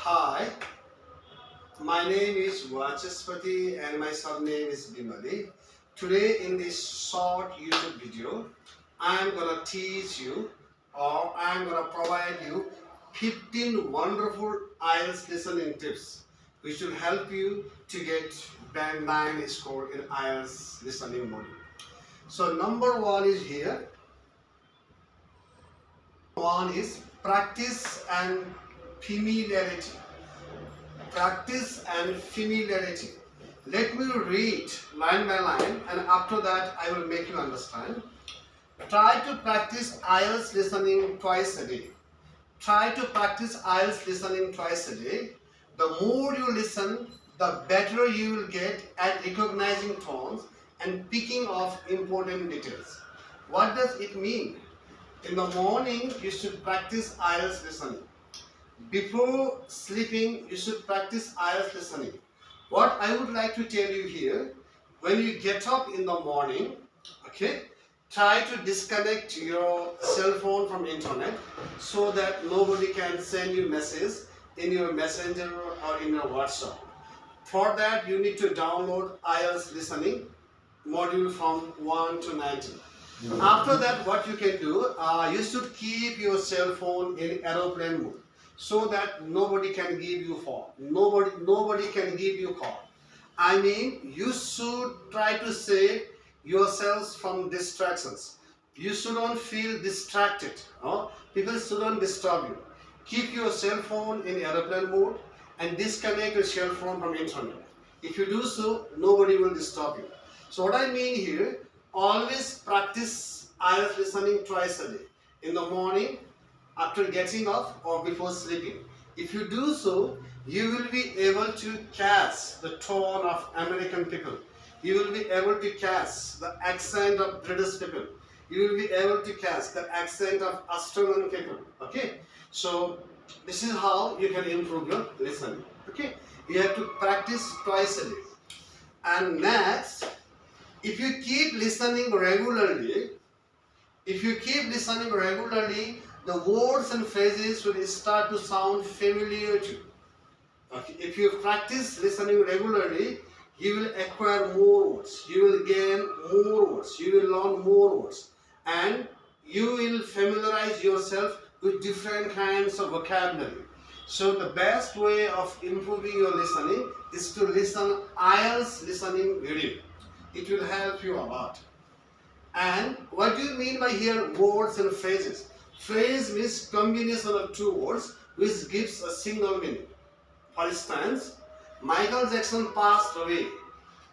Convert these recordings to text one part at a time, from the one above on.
Hi, my name is Vachaspati and my surname is Bimali. Today in this short YouTube video, I am gonna teach you or I am gonna provide you 15 wonderful IELTS listening tips which will help you to get band 9 score in IELTS listening module. So number one is here. One is practice and familiarity. Practice and familiarity. Let me read line by line and after that I will make you understand. Try to practice IELTS listening twice a day. Try to practice IELTS listening twice a day. The more you listen, the better you will get at recognizing tones and picking up important details. What does it mean? In the morning, you should practice IELTS listening. Before sleeping, you should practice IELTS listening. What I would like to tell you here, when you get up in the morning, okay, try to disconnect your cell phone from internet so that nobody can send you messages in your messenger or in your WhatsApp. For that, you need to download IELTS listening module from 1 to 19. After that, what you can do, you should keep your cell phone in aeroplane mode so that nobody can give you call. Nobody can give you call. I mean, you should try to save yourselves from distractions. You shouldn't feel distracted. People shouldn't disturb you. Keep your cell phone in aeroplane mode and disconnect your cell phone from internet. If you do so, nobody will disturb you. So what I mean here, always practice IELTS listening twice a day. In the morning, after getting up or before sleeping. If you do so, you will be able to catch the tone of American people. You will be able to catch the accent of British people. You will be able to catch the accent of Australian people. Okay? So, this is how you can improve your listening. Okay? You have to practice twice a day. And next, if you keep listening regularly, the words and phrases will start to sound familiar to you. Okay. If you practice listening regularly, you will acquire more words, you will gain more words, you will learn more words, and you will familiarize yourself with different kinds of vocabulary. So the best way of improving your listening is to listen IELTS listening video. It will help you a lot. And what do you mean by here words and phrases? Phrase means combination of two words which gives a single meaning. For instance, Michael Jackson passed away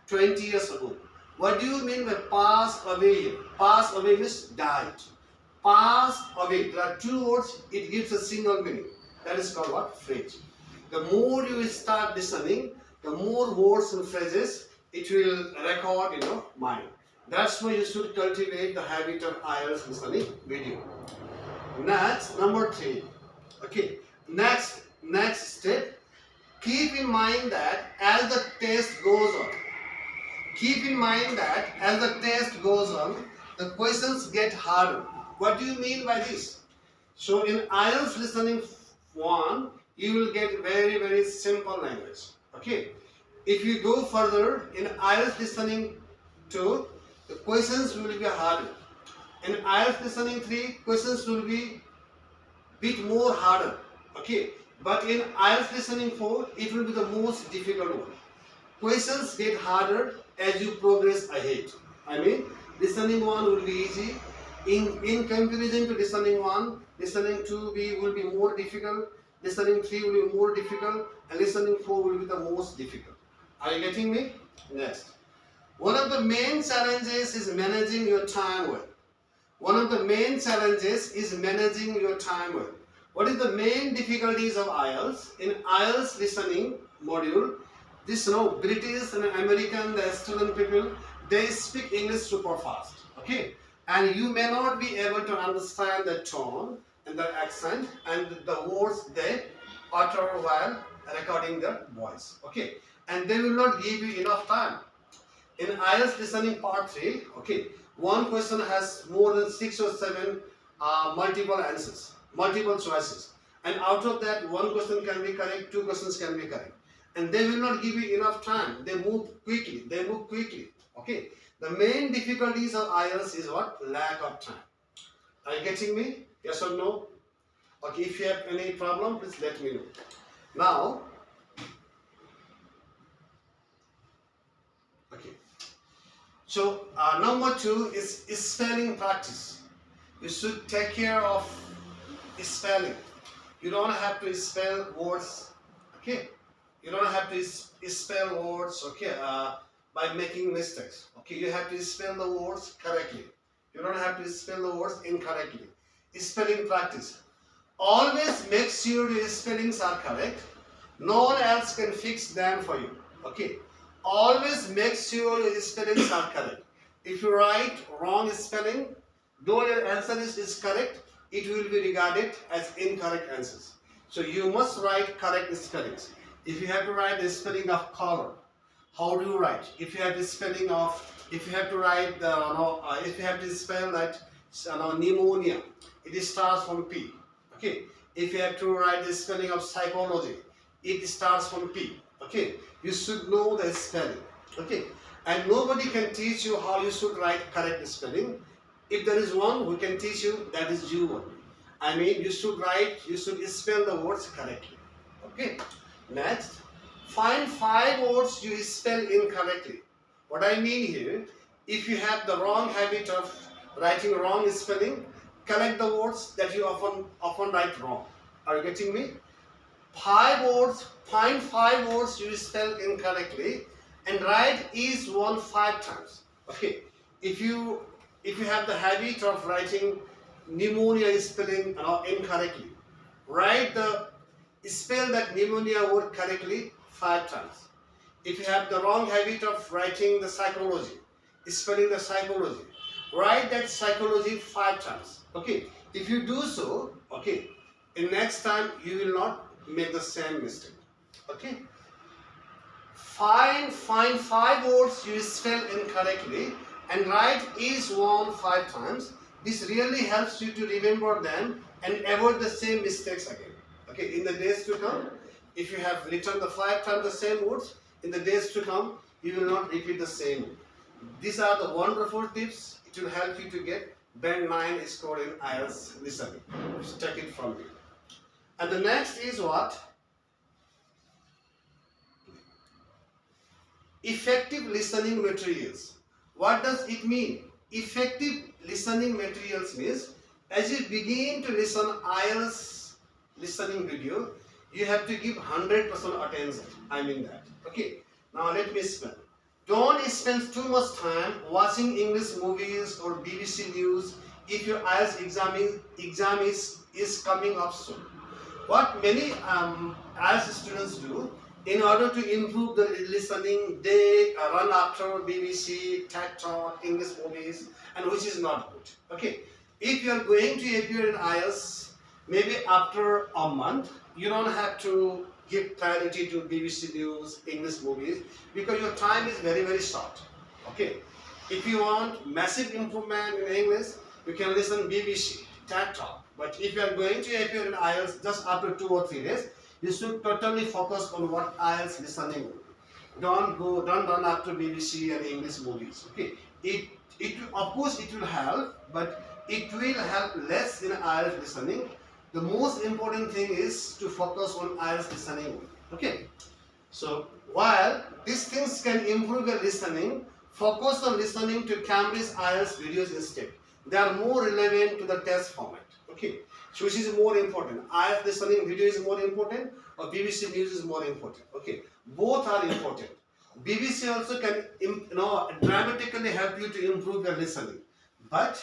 20 years ago. What do you mean by passed away here? Passed away means died. Passed away. There are two words, it gives a single meaning. That is called what? Phrase. The more you start listening, the more words and phrases it will record in your mind. That's why you should cultivate the habit of IELTS listening video. Next, number 3. Okay. Next step. Keep in mind that as the test goes on, the questions get harder. What do you mean by this? So in IELTS listening 1, you will get very, very simple language. Okay. If you go further in IELTS listening 2, the questions will be harder. In IELTS listening 3, questions will be bit more harder. Okay. But in IELTS listening 4, it will be the most difficult one. Questions get harder as you progress ahead. I mean, listening 1 will be easy. In comparison to listening 1, listening 2 will be more difficult. Listening 3 will be more difficult. And listening 4 will be the most difficult. Are you getting me? Next. One of the main challenges is managing your time well. What is the main difficulties of IELTS? In IELTS listening module, British and American, the Australian people, they speak English super fast. Okay? And you may not be able to understand the tone and the accent and the words they utter while recording their voice. Okay? And they will not give you enough time. In IELTS listening part 3, okay, one question has more than 6 or 7 multiple choices. and out of that, one question can be correct, two questions can be correct. And they will not give you enough time. They move quickly. Okay. The main difficulties of IELTS is what? Lack of time. Are you getting me? Yes or no? Okay, if you have any problem, please let me know. Now, okay. So, number 2 is spelling practice. You should take care of spelling. You don't have to spell words, okay? You don't have to spell words, okay, by making mistakes. Okay, you have to spell the words correctly. You don't have to spell the words incorrectly. Spelling practice. Always make sure your spellings are correct. No one else can fix them for you. Okay. Always make sure your spellings are correct. If you write wrong spelling, though your answer is correct, it will be regarded as incorrect answers. So you must write correct spellings. If you have to write the spelling of color, how do you write? If you have the spelling of, if you have to write the, if you have to spell that pneumonia, it starts from P. Okay. If you have to write the spelling of psychology, it starts from P. Okay. You should know the spelling. Okay. And nobody can teach you how you should write correct spelling. If there is one who can teach you, that is you only. I mean, you should spell the words correctly. Okay. Next, find 5 words you spell incorrectly. What I mean here, if you have the wrong habit of writing wrong spelling, correct the words that you often write wrong. Are you getting me? 5 words, find 5 words you spell incorrectly and write each one 5 times. Okay. If you have the habit of writing pneumonia spelling incorrectly, spell that pneumonia word correctly 5 times. If you have the wrong habit of writing the psychology, spelling the psychology, write that psychology 5 times. Okay. If you do so, okay, in next time you will not make the same mistake. Okay. Find 5 words you spell incorrectly and write each one 5 times. This really helps you to remember them and avoid the same mistakes again. Okay, in the days to come, if you have written the 5 times the same words, in the days to come, you will not repeat the same word. These are the wonderful tips. It will help you to get band 9 score in IELTS listening. Just take it from me. And the next is what? Effective listening materials. What does it mean? Effective listening materials means as you begin to listen IELTS listening video, you have to give 100% attention. I mean that. Okay. Now let me spell. Don't spend too much time watching English movies or BBC News if your IELTS exam is coming up soon. What many IELTS students do, in order to improve the listening, they run after BBC, TED Talk, English movies, and which is not good. Okay. If you are going to appear in IELTS, maybe after a month, you don't have to give priority to BBC News, English movies, because your time is very, very short. Okay. If you want massive improvement in English, you can listen BBC, TED Talk. But if you are going to appear in IELTS just after 2 or 3 days, you should totally focus on what IELTS listening. Don't run after BBC and English movies. Okay. Of course it will help, but it will help less in IELTS listening. The most important thing is to focus on IELTS listening. Okay. So while these things can improve your listening, focus on listening to Cambridge IELTS videos instead. They are more relevant to the test format. Okay. So which is more important? IELTS listening video is more important or BBC News is more important? Okay. Both are important. BBC also can dramatically help you to improve your listening. But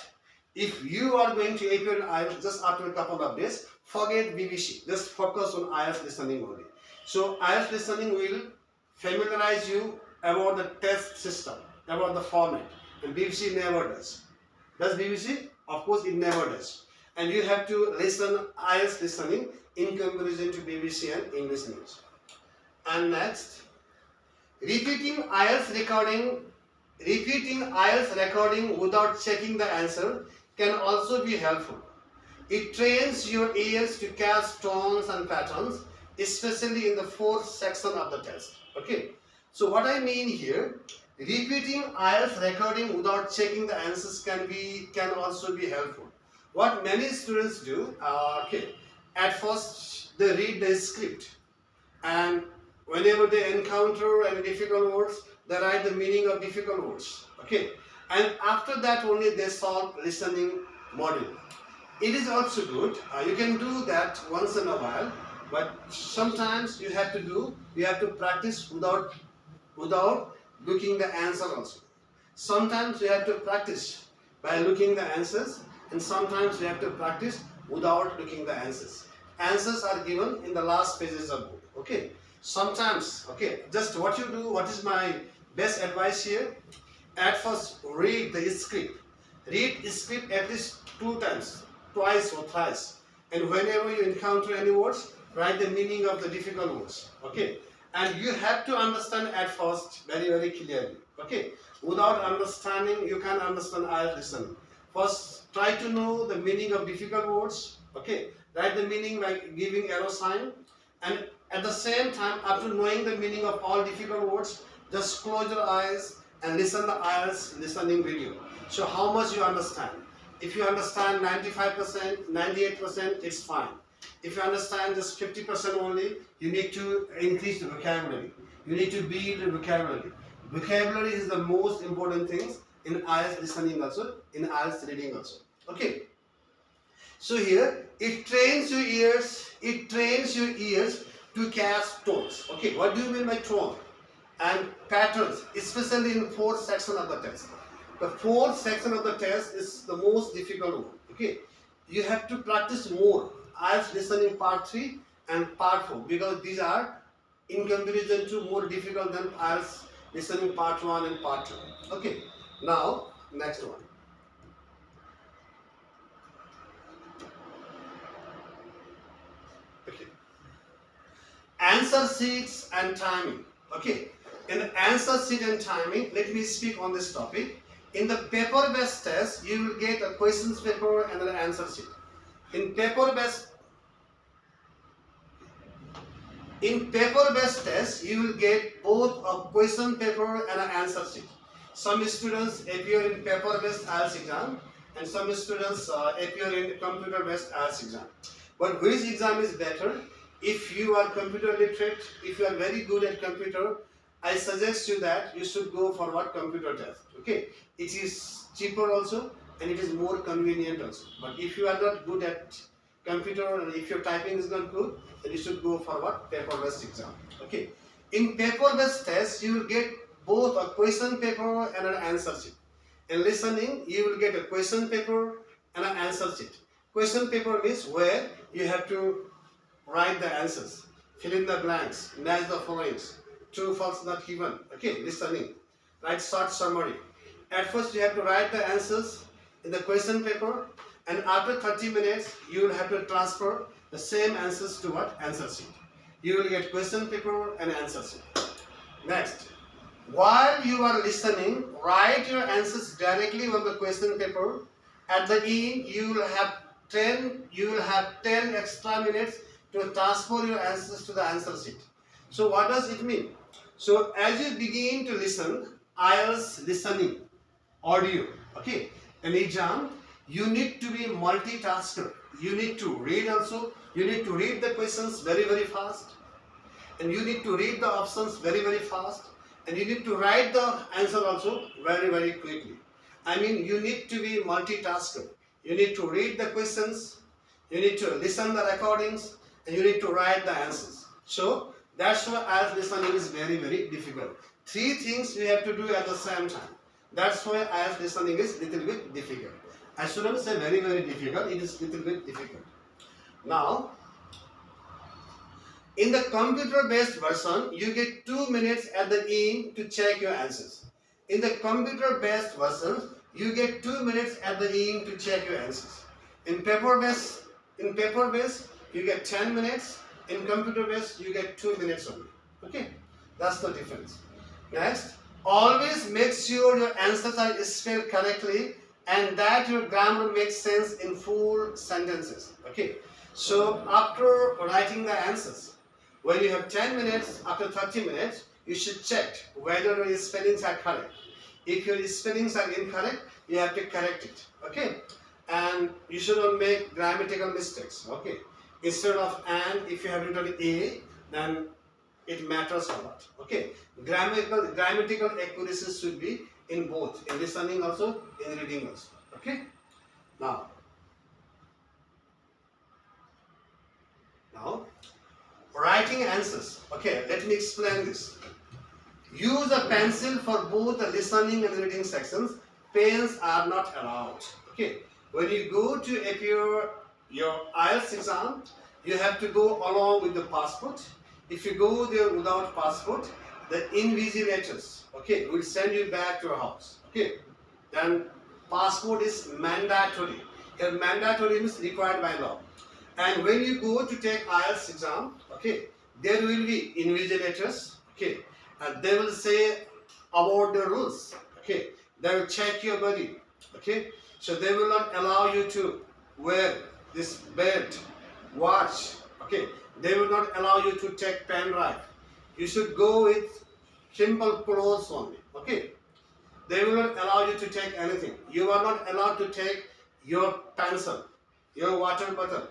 if you are going to appear in IELTS just after a couple of days, forget BBC. Just focus on IELTS listening only. So IELTS listening will familiarize you about the test system, about the format. And BBC never does. Does BBC? Of course it never does. And you have to listen IELTS listening in comparison to BBC and English News. And next, repeating IELTS recording without checking the answer can also be helpful. It trains your ears to catch tones and patterns, especially in the fourth section of the test. Okay. So what I mean here, repeating IELTS recording without checking the answers can also be helpful. What many students do, at first they read the script, and whenever they encounter any difficult words, they write the meaning of difficult words. Okay, and after that only they solve listening module. It is also good. You can do that once in a while, but sometimes you have to practice without looking the answer also. Sometimes you have to practice by looking the answers, and sometimes you have to practice without looking the answers. Answers are given in the last pages of book. Okay. Sometimes, just what you do, what is my best advice here? At first, read the script. Read script at least 2 times, twice or thrice. And whenever you encounter any words, write the meaning of the difficult words. Okay. And you have to understand at first very, very clearly. Okay. Without understanding, you can't understand IELTS listening. First, try to know the meaning of difficult words. Okay. Write the meaning by giving arrow sign. And at the same time, after knowing the meaning of all difficult words, just close your eyes and listen the IELTS listening video. So how much you understand. If you understand 95%, 98%, it's fine. If you understand just 50% only, you need to increase the vocabulary. You need to build the vocabulary. Vocabulary is the most important thing in IELTS listening also, in IELTS reading also. Okay. So here, it trains your ears to catch tones. Okay, what do you mean by tone? And patterns, especially in fourth section of the test. The fourth section of the test is the most difficult one. Okay, you have to practice more IELTS listening part 3 and part 4, because these are in comparison to more difficult than IELTS listening part 1 and part 2. Okay, now next one. Okay, answer sheets and timing. Okay, in answer sheet and timing, let me speak on this topic. In the paper-based test, you will get a questions paper and an answer sheet. In paper-based test, you will get both a question paper and an answer sheet. Some students appear in paper-based IELTS exam, and some students appear in computer-based IELTS exam. But which exam is better? If you are computer literate, if you are very good at computer, I suggest you that you should go for what computer test. Okay, it is cheaper also, and it is more convenient also. But if you are not good at computer, and if your typing is not good, then you should go for what paper-based exam. Okay, in paper-based test, you will get both a question paper and an answer sheet. In listening, you will get a question paper and an answer sheet. Question paper means where you have to write the answers, fill in the blanks, match the followings, true, false, not given. Okay, listening, write short summary. At first, you have to write the answers in the question paper, and after 30 minutes, you will have to transfer the same answers to what? Answer sheet. You will get question paper and answer sheet. Next, while you are listening, write your answers directly on the question paper. At the end, you will have 10 extra minutes to transfer your answers to the answer sheet. So what does it mean? So as you begin to listen, IELTS listening audio, okay, an exam, you need to be multitasker. You need to read also. You need to read the questions very, very fast, and you need to read the options very, very fast, and you need to write the answer also very, very quickly. I mean, you need to be multitasker. You need to read the questions, you need to listen the recordings, and you need to write the answers. So that's why IELTS listening is very, very difficult. 3 things you have to do at the same time. That's why IELTS listening is little bit difficult. I shouldn't say very, very difficult. It is little bit difficult. Now, in the computer-based version, you get 2 minutes at the end to check your answers. In the computer-based version, you get 2 minutes at the end to check your answers. In paper-based, you get 10 minutes. In computer-based, you get 2 minutes only. Okay, that's the difference. Next, always make sure your answers are spelled correctly and that your grammar makes sense in full sentences. Okay, so after writing the answers, when you have 10 minutes, after 30 minutes, you should check whether your spellings are correct. If your spellings are incorrect, you have to correct it. Okay, and you should not make grammatical mistakes. Okay, instead of and, if you have written a, then it matters a lot. Okay, grammatical accuracy should be in both, in listening also, in reading also. Okay, now writing answers. Okay, let me explain this. Use a pencil for both the listening and reading sections. Pens are not allowed. Okay, when you go to appear your IELTS exam, you have to go along with the passport. If you go there without passport, the invigilators, okay, will send you back to your house. Okay, then passport is mandatory. Here mandatory means required by law. And when you go to take IELTS exam, okay, there will be invigilators. Okay, and they will say about the rules. Okay, they will check your body. Okay, so they will not allow you to wear this belt, watch. Okay, they will not allow you to take pen drive. You should go with simple clothes only. Okay, they will not allow you to take anything. You are not allowed to take your pencil, your water bottle.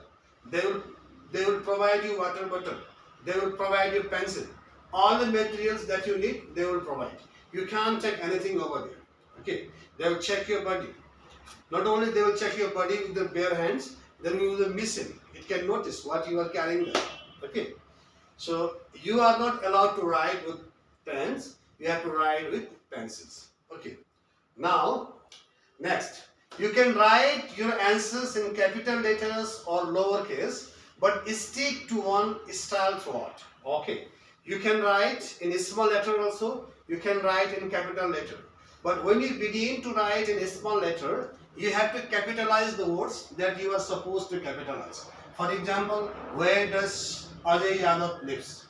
They will provide you water bottle. They will provide you pencil. All the materials that you need, they will provide. You can't take anything over there. Okay, they will check your body. Not only they will check your body with the bare hands, then you will miss it. It can notice what you are carrying there. Okay, so you are not allowed to write with pens. You have to write with pencils. Okay, now next, you can write your answers in capital letters or lowercase, but stick to one style throughout. Okay, you can write in a small letter also. You can write in capital letter. But when you begin to write in a small letter, you have to capitalize the words that you are supposed to capitalize. For example, where does Ajay Yadav lives?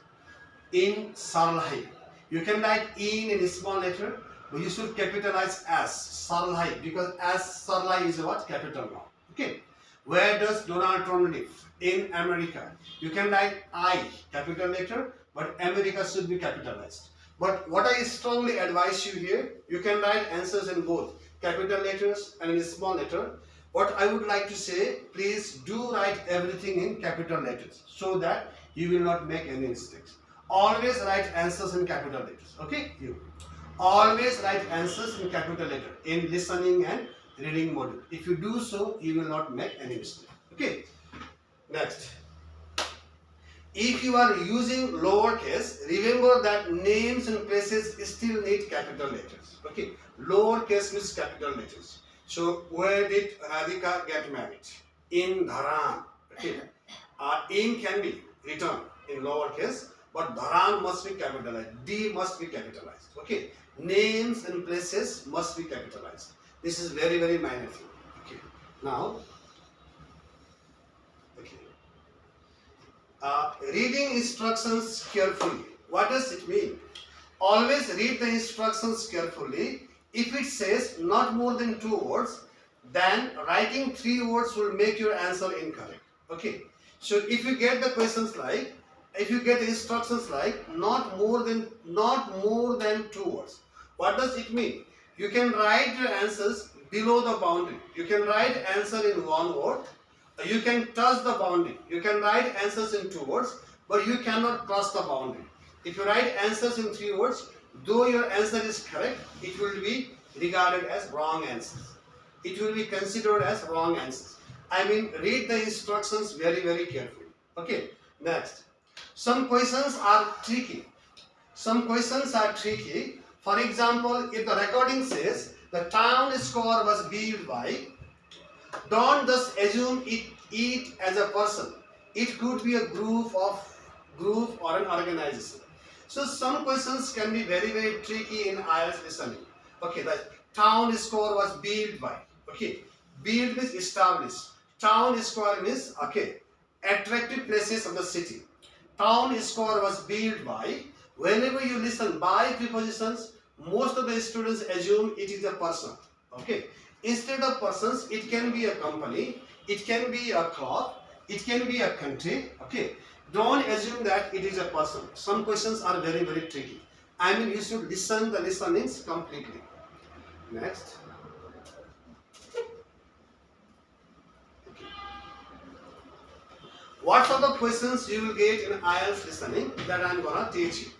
In Sarlhai. You can write in a small letter, but you should capitalize as Sarlhai, because as Sarlhai is what? Capital now. Okay. Where does Donald Trump live? In America. You can write I, capital letter, but America should be capitalized. But what I strongly advise you here, you can write answers in both capital letters and in small letter. What I would like to say, please do write everything in capital letters so that you will not make any mistakes. Always write answers in capital letters. Okay? You always write answers in capital letter in listening and reading module. If you do so, you will not make any mistake. Okay? Next. If you are using lowercase, remember that names and places still need capital letters. Okay, lowercase means capital letters. So, where did Radhika get married? In Dharan. Okay, in can be written in lowercase, but Dharan must be capitalized. D must be capitalized. Okay, names and places must be capitalized. This is very, very minor thing. Okay, now. Reading instructions carefully. What does it mean? Always read the instructions carefully. If it says not more than 2 words, then writing 3 words will make your answer incorrect. Okay. So if you get the questions like, if you get the instructions like not more than 2 words, what does it mean? You can write your answers below the boundary. You can write answer in 1 word. You can touch the boundary. You can write answers in 2 words, but you cannot cross the boundary. If you write answers in 3 words, though your answer is correct, it will be regarded as wrong answers. It will be considered as wrong answers. I mean, read the instructions very, very carefully. Okay, next. Some questions are tricky. Some questions are tricky. For example, if the recording says the town square was built by, don't just assume it as a person. It could be a group or an organization. So some questions can be very, very tricky in IELTS listening. Okay, the town square was built by. Okay, build means established. Town square means attractive places of the city. Town square was built by. Whenever you listen by prepositions, most of the students assume it is a person. Okay. Instead of persons, it can be a company, it can be a clock, it can be a country. Okay, don't assume that it is a person. Some questions are very tricky. I mean, you should listen the listenings completely. Next. What are the questions you will get in IELTS listening that I am gonna teach you?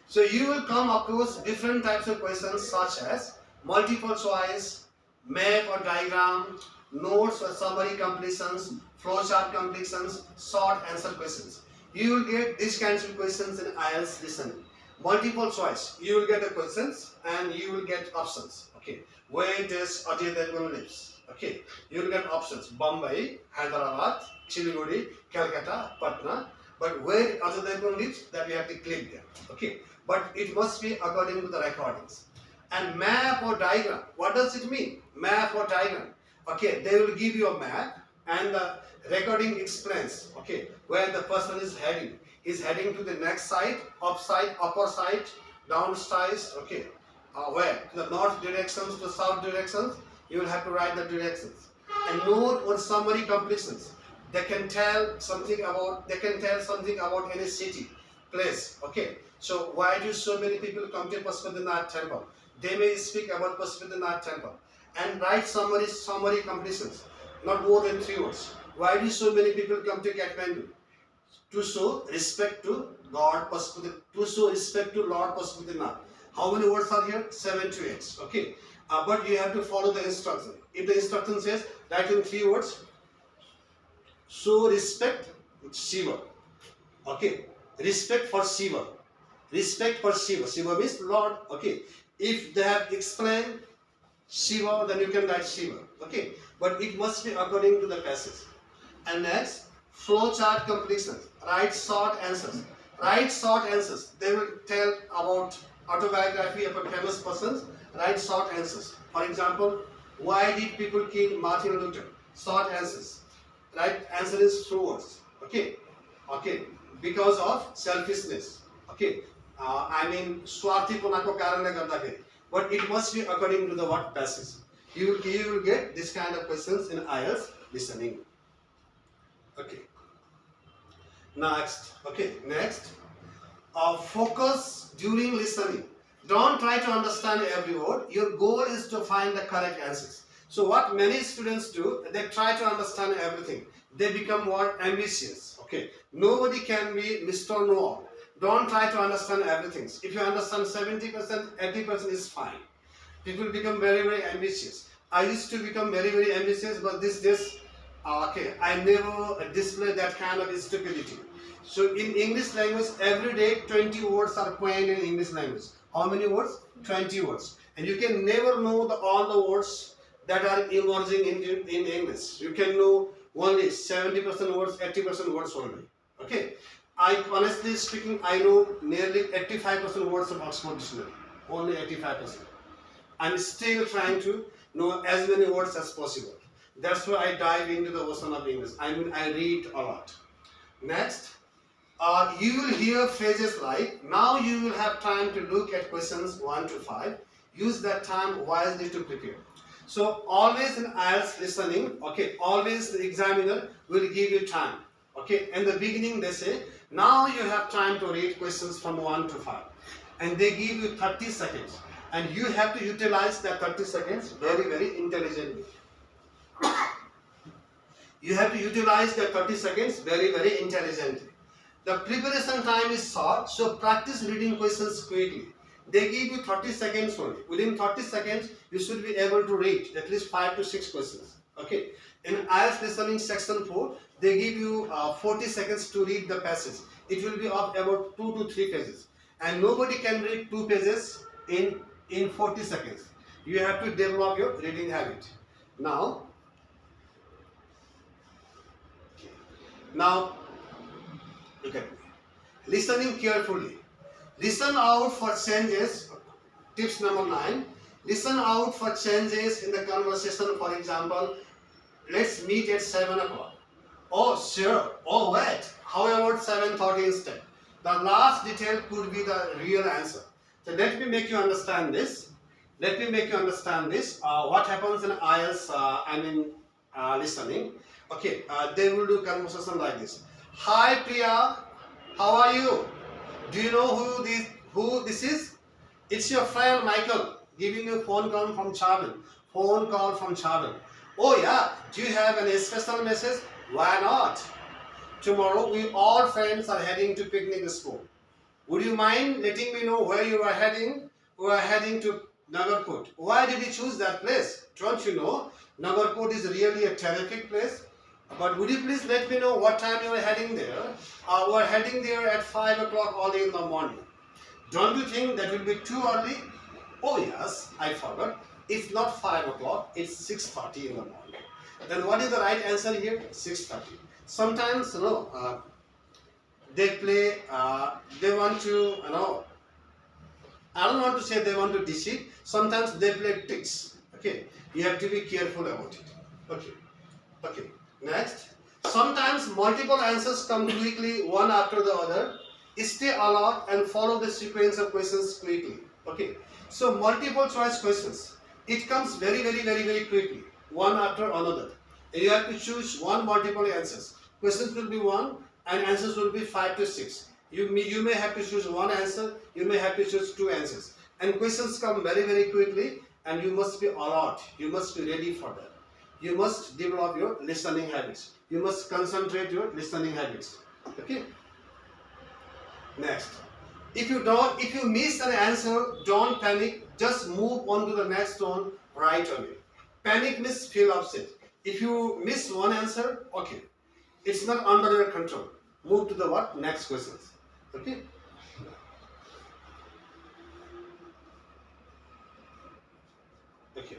So you will come across different types of questions such as multiple choice, map or diagram, notes or summary completions, flowchart completions, short answer questions. You will get these kinds of questions in IELTS listening. Multiple choice, you will get the questions and you will get options. Okay, where does Ajay Devgan lives? Okay, you will get options: Bombay, Hyderabad, Siliguri, Calcutta, Patna. But where Ajay Devgan lives, that we have to click there. Okay, but it must be according to the recordings. And map or diagram, what does it mean? Map or diagram. Okay, they will give you a map and the recording explains, okay, where the person is heading. He's heading to the next side, up side, upper side, downstairs, okay. Where? To the north directions, to south directions, you will have to write the directions. And note or summary completions. They can tell something about any city, place, okay. So why do so many people come to Pashupatinath temple? They may speak about Pashupatinath temple. And write summary completions, not more than 3 words. Why do so many people come to Kathmandu? To show respect to God Pashupatinath, to show respect to Lord Pashupatinath. How many words are here? 7 to 8. Okay. But you have to follow the instruction. If the instruction says, write in 3 words, show respect Shiva. Okay. Respect for Shiva. Respect for Shiva. Shiva means Lord. Okay. If they have explained Shiva, then you can write Shiva. Okay. But it must be according to the passage. And next, flowchart completion. Write short answers. Write short answers. They will tell about autobiography of a famous person. Write short answers. For example, why did people kill Martin Luther? Short answers. Right answer is true words. Okay. Okay. Because of selfishness. Okay. I mean, swarthipunako karanle gardakeri. But it must be according to the what passage. You will get this kind of questions in IELTS listening. Okay. Next. Okay. Next. Focus during listening. Don't try to understand every word. Your goal is to find the correct answers. So what many students do, they try to understand everything. They become more ambitious. Okay. Nobody can be Mr. Know-all. Don't try to understand everything. If you understand 70%, 80% is fine. People become very ambitious. I used to become very ambitious, but these days, okay, I never display that kind of stupidity. So in English language, every day 20 words are coined in English language. How many words? 20 words. And you can never know all the words that are emerging in English. You can know only 70% words, 80% words only. Okay. I honestly speaking, I know nearly 85% words of Oxford Dictionary. Only 85%. I'm still trying to know as many words as possible. That's why I dive into the ocean of English. I mean, I read a lot. Next, you will hear phrases like, now you will have time to look at questions 1 to 5. Use that time wisely to prepare. So always in IELTS listening, okay, always the examiner will give you time. Okay, in the beginning they say, now you have time to read questions from 1 to 5. And they give you 30 seconds. And you have to utilize that 30 seconds very intelligently. You have to utilize that 30 seconds very intelligently. The preparation time is short, so practice reading questions quickly. They give you 30 seconds only. Within 30 seconds, you should be able to read at least 5 to 6 questions. Okay. In IELTS listening section 4, they give you 40 seconds to read the passage. It will be of about 2 to 3 pages. And nobody can read 2 pages in 40 seconds. You have to develop your reading habit. Now, look at me. Listening carefully. Listen out for changes. Tips number 9. Listen out for changes in the conversation. For example, let's meet at 7 o'clock. Oh, sure. Oh, wait. How about 7:30 instead? The last detail could be the real answer. So let me make you understand this. Let me make you understand this. What happens in IELTS, listening. Okay, they will do conversation like this. Hi Priya, how are you? Do you know who this is? It's your friend Michael giving you phone call from Chabin. Phone call from Chabin. Oh yeah, do you have any special message? Why not? Tomorrow we all friends are heading to picnic school. Would you mind letting me know where you are heading? We are heading to Nagarkot. Why did you choose that place? Don't you know? Nagarkot is really a terrific place. But would you please let me know what time you are heading there? We are heading there at 5 o'clock early in the morning. Don't you think that will be too early? Oh yes, I forgot. It's not 5 o'clock, it's 6:30 in the morning. Then what is the right answer here? 6:30. Sometimes, they play, they want to, I don't want to say they want to deceive. Sometimes they play tricks. Okay, you have to be careful about it. Okay. Next, sometimes multiple answers come quickly, one after the other. Stay alert and follow the sequence of questions quickly. Okay, so multiple choice questions. It comes very quickly, one after another. And you have to choose one multiple answers. Questions will be one and answers will be 5 to 6. You may have to choose one answer, you may have to choose two answers. And questions come very quickly and you must be alert. You must be ready for that. You must develop your listening habits. You must concentrate your listening habits. Okay? Next. If you miss an answer, don't panic. Just move on to the next one right away. Panic means feel upset. If you miss one answer, okay, it's not under your control. Move to the what? Next questions. Okay? Okay.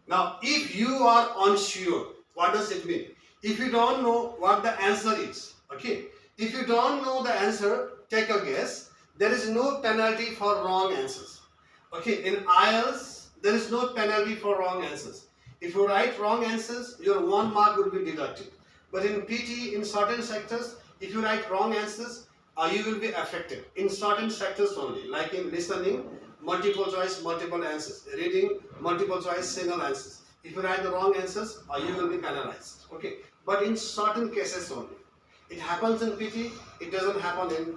Now, if you are unsure, what does it mean? If you don't know what the answer is, okay? If you don't know the answer, take a guess. There is no penalty for wrong answers. Okay, in IELTS, there is no penalty for wrong answers. If you write wrong answers, your 1 mark will be deducted. But in PT, in certain sectors, if you write wrong answers, you will be affected. In certain sectors only, like in listening, multiple choice, multiple answers. Reading, multiple choice, single answers. If you write the wrong answers, you will be penalized. Okay, but in certain cases only. It happens in PT, it doesn't happen in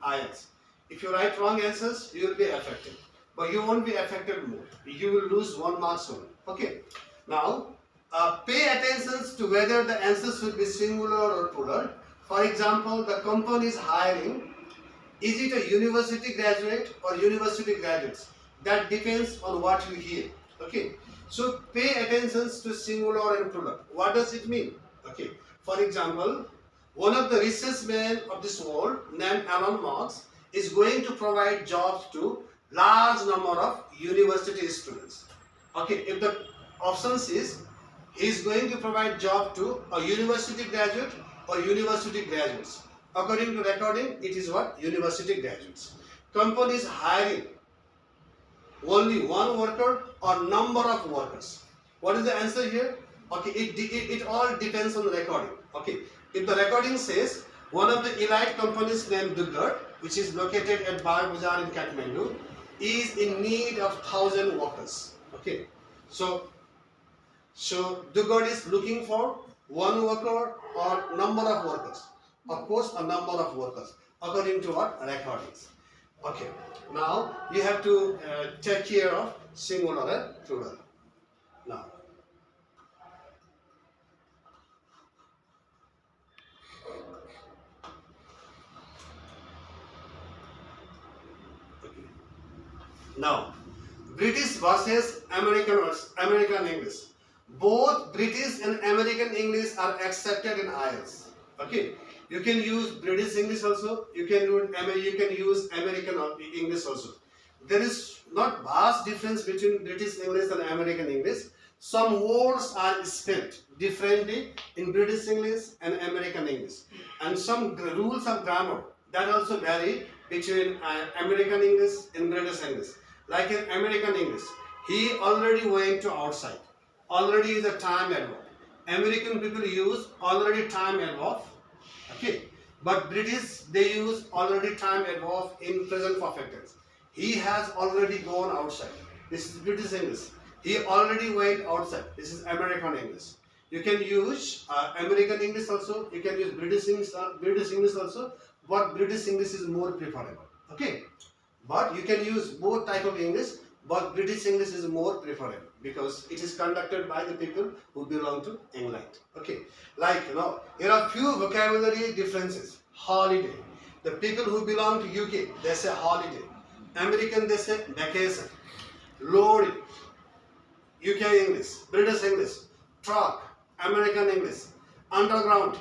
IELTS. If you write wrong answers, you will be affected. But you won't be affected more. You will lose 1 mark only. Okay. Now, pay attention to whether the answers will be singular or plural. For example, the company is hiring. Is it a university graduate or university graduates? That depends on what you hear. Okay. So, pay attention to singular and plural. What does it mean? Okay. For example, one of the richest men of this world, named Elon Musk, is going to provide jobs to large number of university students. Okay, if the options is he is going to provide job to a university graduate or university graduates. According to recording, it is what? University graduates. Company is hiring only one worker or number of workers. What is the answer here? Okay, it all depends on the recording. Okay, if the recording says one of the elite companies named Dugard, which is located at Bar Bazaar in Kathmandu, is in need of 1,000 workers. Okay, so Dugard is looking for one worker or number of workers. Of course, a number of workers according to what? Recordings. Okay, now you have to take care of singular and plural. Now, Now, British versus American English. Both British and American English are accepted in IELTS. Okay, you can use British English also. You can use American English also. There is not vast difference between British English and American English. Some words are spelled differently in British English and American English, and some rules of grammar that also vary between American English and British English. Like in American English, he already went to outside. Already is a time adverb. American people use already time adverb. Okay, but British, they use already time adverb in present perfect tense. He has already gone outside. This is British English. He already went outside. This is American English. You can use American English also. You can use British English also. But British English is more preferable. Okay. But you can use both type of English. But British English is more preferable because it is conducted by the people who belong to England. Okay. Like here are few vocabulary differences. Holiday. The people who belong to UK, they say holiday. American, they say vacation. Lorry, UK English. British English. Truck, American English. Underground,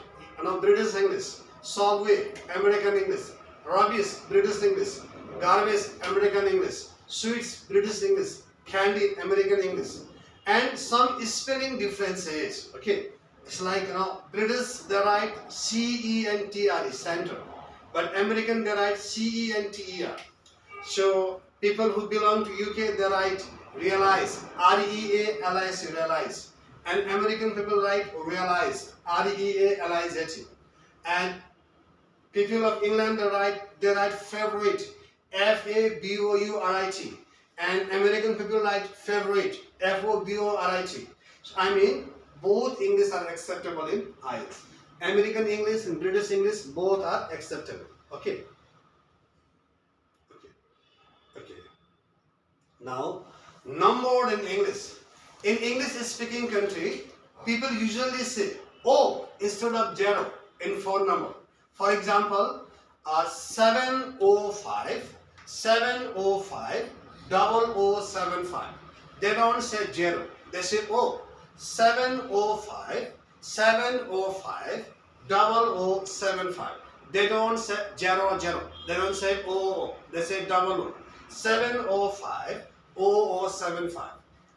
British English. Subway, American English. Rubbish, British English. Garbage, American English. Sweets, British English. Candy, American English. And some spelling differences. Okay, it's like British, they write CENTRE, center, but American, they write CENTER. So people who belong to UK, they write realize, REALIZE, realize, and American people write realize, REALIZE. And people of England, they write favorite, FABOURIT, and American people write favorite, FOBORIT. So I mean, both English are acceptable in IELTS. American English and British English, both are acceptable. Okay. Now, number in English. In English speaking country, people usually say O instead of 0 in phone number. For example, 705 0075. They don't say 0. They say O. 705 0075. They don't say 00. They don't say O. They say 00. 705 0075.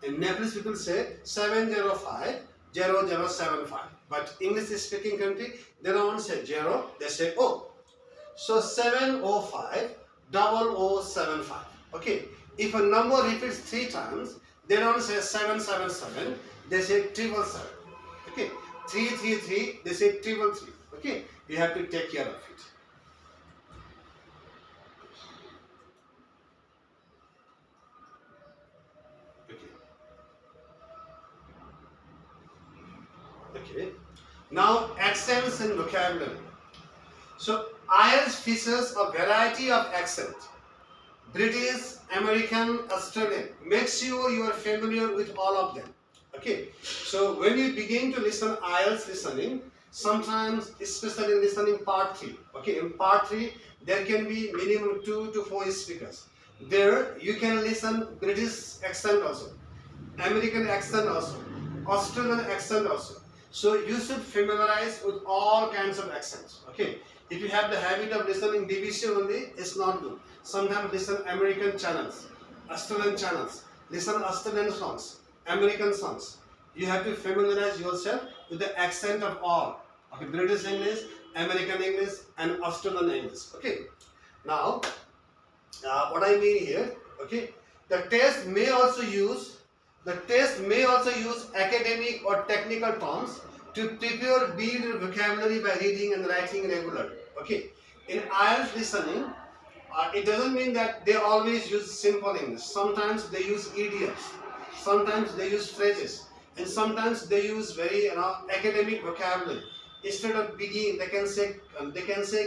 In Nepalese people say 705 0075. But English speaking country, they don't say 0, they say O. So 705 0075. Okay. If a number repeats 3 times, they don't say 777, they say 777. Okay. 333, they say 333. Okay. You have to take care of it. Okay. Now accents and vocabulary. So IELTS features a variety of accents. British, American, Australian. Make sure you are familiar with all of them. Okay. So when you begin to listen IELTS listening, sometimes, especially listening part 3. Okay. In part 3, there can be minimum 2 to 4 speakers. There you can listen British accent also, American accent also, Australian accent also. So you should familiarize with all kinds of accents. Okay. If you have the habit of listening BBC only, it's not good. Sometimes listen American channels, Australian channels, listen Australian songs, American songs. You have to familiarize yourself with the accent of all. Okay, British English, American English, and Australian English. Okay. Now, what I mean here, okay, the test may also use academic or technical terms to prepare build your vocabulary by reading and writing regularly. Okay. In IELTS listening, it doesn't mean that they always use simple English. Sometimes they use idioms, sometimes they use phrases, and sometimes they use very academic vocabulary. Instead of begin, they can say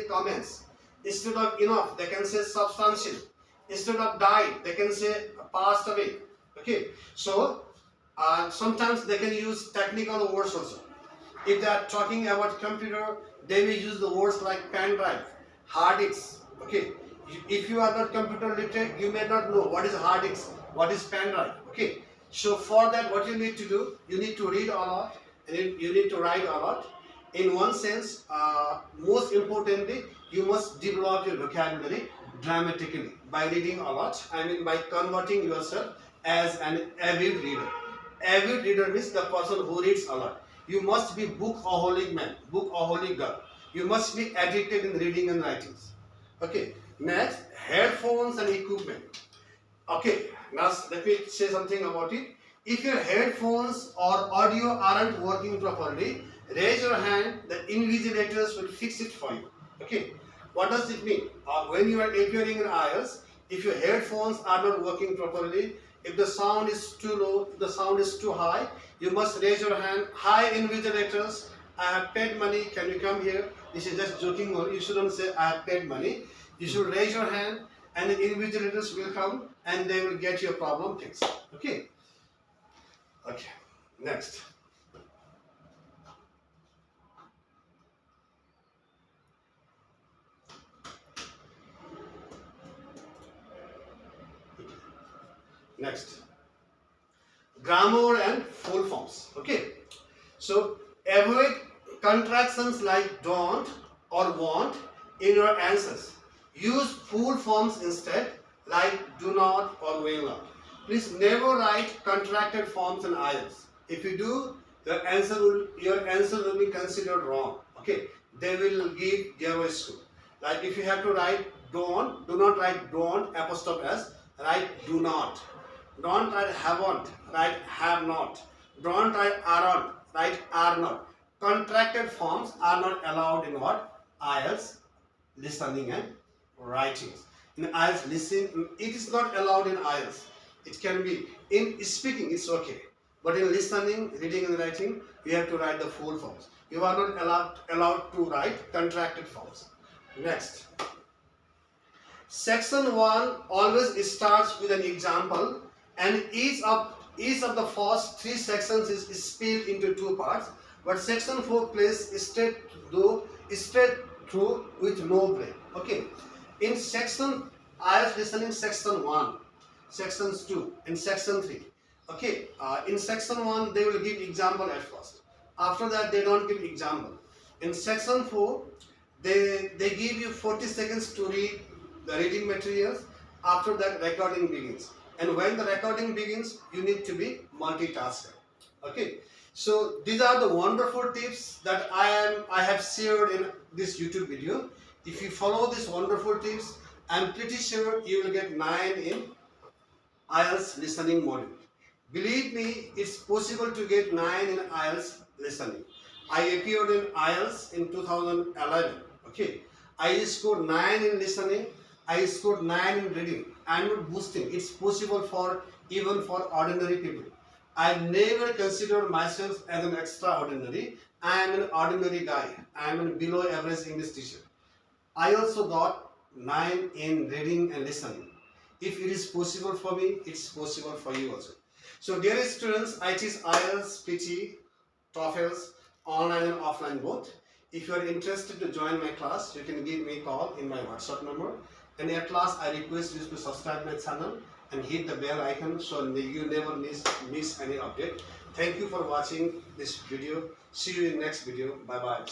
comments. Instead of enough, they can say substantial. Instead of died, they can say passed away. Okay, so sometimes they can use technical words also. If they are talking about computer, they may use the words like pen drive, hard disks. Okay, if you are not computer literate, you may not know what is hard disk, what is pen drive. Okay, so for that, what you need to do, you need to read a lot and you need to write a lot. In one sense, most importantly, you must develop your vocabulary dramatically by reading a lot. I mean, by converting yourself as an avid reader. Avid reader means the person who reads a lot. You must be bookaholic man, bookaholic girl. You must be addicted in reading and writing. Okay. Next, headphones and equipment. Okay. Now let me say something about it. If your headphones or audio aren't working properly, raise your hand. The invigilators will fix it for you. Okay. What does it mean? When you are appearing in IELTS, if your headphones are not working properly, If the sound is too low, if the sound is too high, you must raise your hand. Hi invigilators, I have paid money, can you come here? This is just joking only. You shouldn't say I have paid money. You should raise your hand and the invigilators will come and they will get your problem fixed. Okay? Okay. Next. Next. Grammar and full forms. Okay. So avoid contractions like don't or want in your answers. Use full forms instead, like do not or will not. Please never write contracted forms in IELTS. If you do, your answer will be considered wrong. Okay, they will give 0 score. Like if you have to write don't, do not write don't apostrophe s. Write do not. Don't write haven't. Write have not. Don't write aren't. Write are not. Contracted forms are not allowed in what? IELTS listening and writing. In IELTS listening, it is not allowed in IELTS. It can be in speaking, it's okay. But in listening, reading and writing, you have to write the full forms. You are not allowed to write contracted forms. Next. Section 1 always starts with an example, and each of the first 3 sections is split into 2 parts. But section 4 plays straight through with no break. Okay. In section IELTS listening, section 1, sections 2 and section 3. Okay. In section 1 they will give example at first. After that they don't give example. In section 4 they give you 40 seconds to read the reading materials. After that recording begins. And when the recording begins, you need to be multitasker. Okay. So these are the wonderful tips that I have shared in this YouTube video. If you follow these wonderful tips, I'm pretty sure you will get 9 in IELTS listening module. Believe me, it's possible to get 9 in IELTS listening. I appeared in IELTS in 2011. Okay, I scored 9 in listening. I scored 9 in reading. I'm not boosting. It's possible for even for ordinary people. I never consider myself as an extraordinary. I am an ordinary guy. I am a below average English teacher. I also got 9 in reading and listening. If it is possible for me, it's possible for you also. So dear students, I teach IELTS, PT, TOEFLs, online and offline both. If you are interested to join my class, you can give me a call in my WhatsApp number. And at last, I request you to subscribe my channel and hit the bell icon so you never miss any update. Thank you for watching this video. See you in next video. Bye bye.